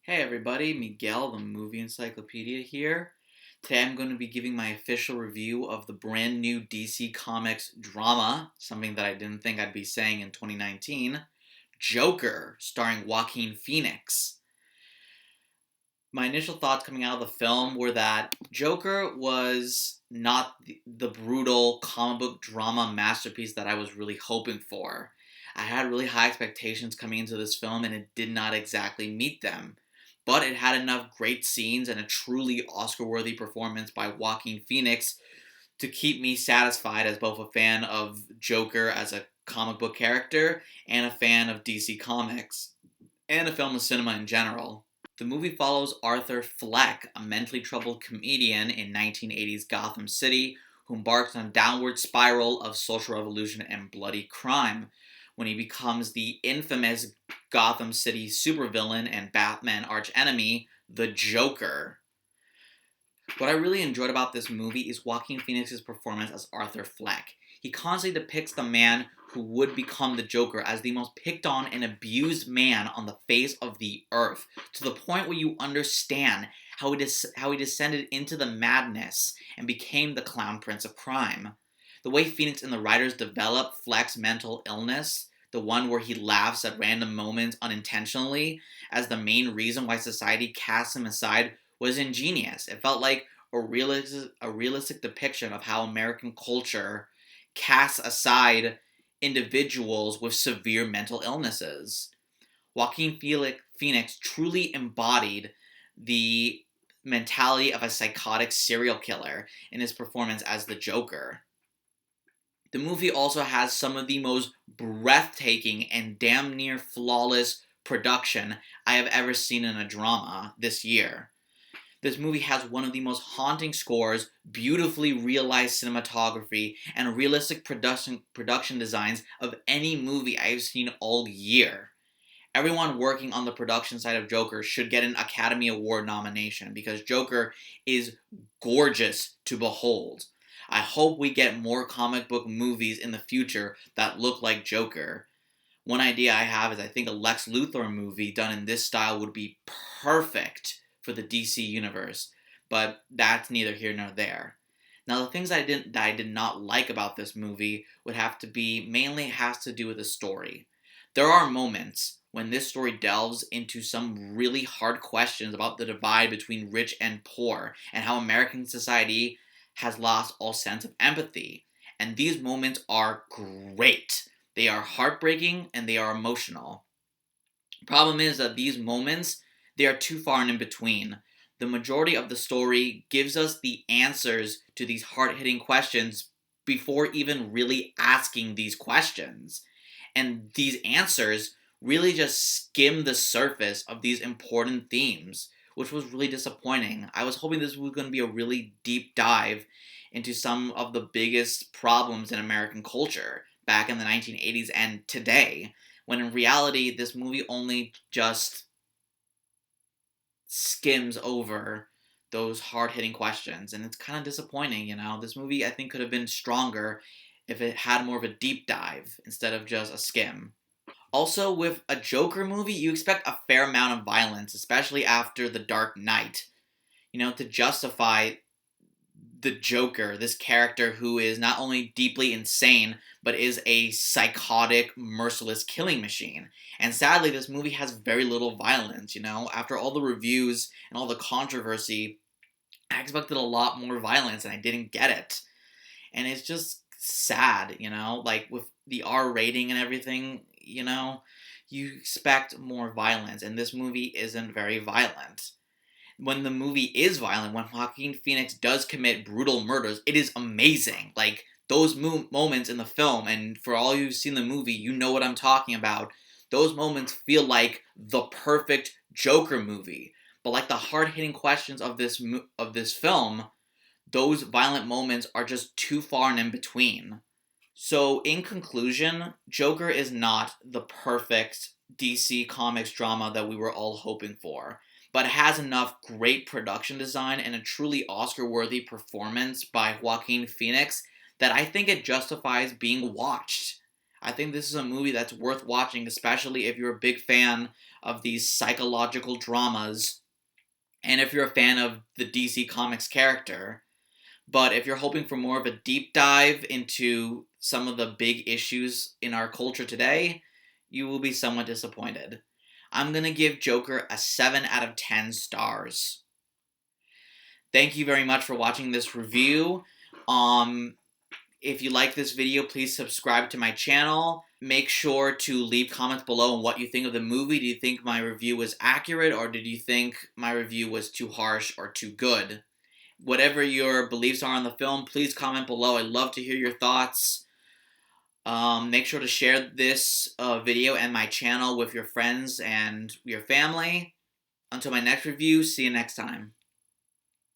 Hey everybody, Miguel, the Movie Encyclopedia here. Today I'm going to be giving my official review of the brand new DC Comics drama, something that I didn't think I'd be saying in 2019, Joker, starring Joaquin Phoenix. My initial thoughts coming out of the film were that Joker was not the brutal comic book drama masterpiece that I was really hoping for. I had really high expectations coming into this film and it did not exactly meet them. But it had enough great scenes and a truly Oscar-worthy performance by Joaquin Phoenix to keep me satisfied as both a fan of Joker as a comic book character and a fan of DC Comics and a film of cinema in general. The movie follows Arthur Fleck, a mentally troubled comedian in 1980s Gotham City who embarks on a downward spiral of social revolution and bloody crime when he becomes the infamous Gotham City supervillain and Batman archenemy, the Joker. What I really enjoyed about this movie is Joaquin Phoenix's performance as Arthur Fleck. He constantly depicts the man who would become the Joker as the most picked on and abused man on the face of the earth, to the point where you understand how he descended into the madness and became the clown prince of crime. The way Phoenix and the writers develop Fleck's mental illness, the one where he laughs at random moments unintentionally, as the main reason why society casts him aside, was ingenious. It felt like a realistic depiction of how American culture casts aside individuals with severe mental illnesses. Joaquin Phoenix truly embodied the mentality of a psychotic serial killer in his performance as the Joker. The movie also has some of the most breathtaking and damn near flawless production I have ever seen in a drama this year. This movie has one of the most haunting scores, beautifully realized cinematography, and realistic production designs of any movie I've seen all year. Everyone working on the production side of Joker should get an Academy Award nomination because Joker is gorgeous to behold. I hope we get more comic book movies in the future that look like Joker. One idea I have is I think a Lex Luthor movie done in this style would be perfect for the DC universe, but that's neither here nor there. Now, the things that I did not like about this movie would have to be mainly has to do with the story. There are moments when this story delves into some really hard questions about the divide between rich and poor and how American society has lost all sense of empathy. And these moments are great. They are heartbreaking and they are emotional. Problem is that these moments, they are too far and in between. The majority of the story gives us the answers to these hard-hitting questions before even really asking these questions. And these answers really just skim the surface of these important themes, which was really disappointing. I was hoping this was going to be a really deep dive into some of the biggest problems in American culture back in the 1980s and today, when in reality, this movie only just skims over those hard-hitting questions, and it's kind of disappointing, you know? This movie, I think, could have been stronger if it had more of a deep dive instead of just a skim. Also, with a Joker movie, you expect a fair amount of violence, especially after The Dark Knight, to justify the Joker, this character who is not only deeply insane, but is a psychotic, merciless killing machine. And sadly, this movie has very little violence, After all the reviews and all the controversy, I expected a lot more violence and I didn't get it. And it's just sad, Like, with the R rating and everything, you expect more violence, and this movie isn't very violent. When the movie is violent, when Joaquin Phoenix does commit brutal murders, it is amazing. Like, those moments in the film, and for all you've seen the movie, you know what I'm talking about. Those moments feel like the perfect Joker movie. But like the hard-hitting questions of this film, those violent moments are just too far and in between. So, in conclusion, Joker is not the perfect DC Comics drama that we were all hoping for, but it has enough great production design and a truly Oscar-worthy performance by Joaquin Phoenix that I think it justifies being watched. I think this is a movie that's worth watching, especially if you're a big fan of these psychological dramas and if you're a fan of the DC Comics character. But if you're hoping for more of a deep dive into some of the big issues in our culture today, you will be somewhat disappointed. I'm going to give Joker a 7 out of 10 stars. Thank you very much for watching this review. If you like this video, please subscribe to my channel. Make sure to leave comments below on what you think of the movie. Do you think my review was accurate, or did you think my review was too harsh or too good? Whatever your beliefs are on the film, please comment below. I'd love to hear your thoughts. Make sure to share this video and my channel with your friends and your family. Until my next review, see you next time.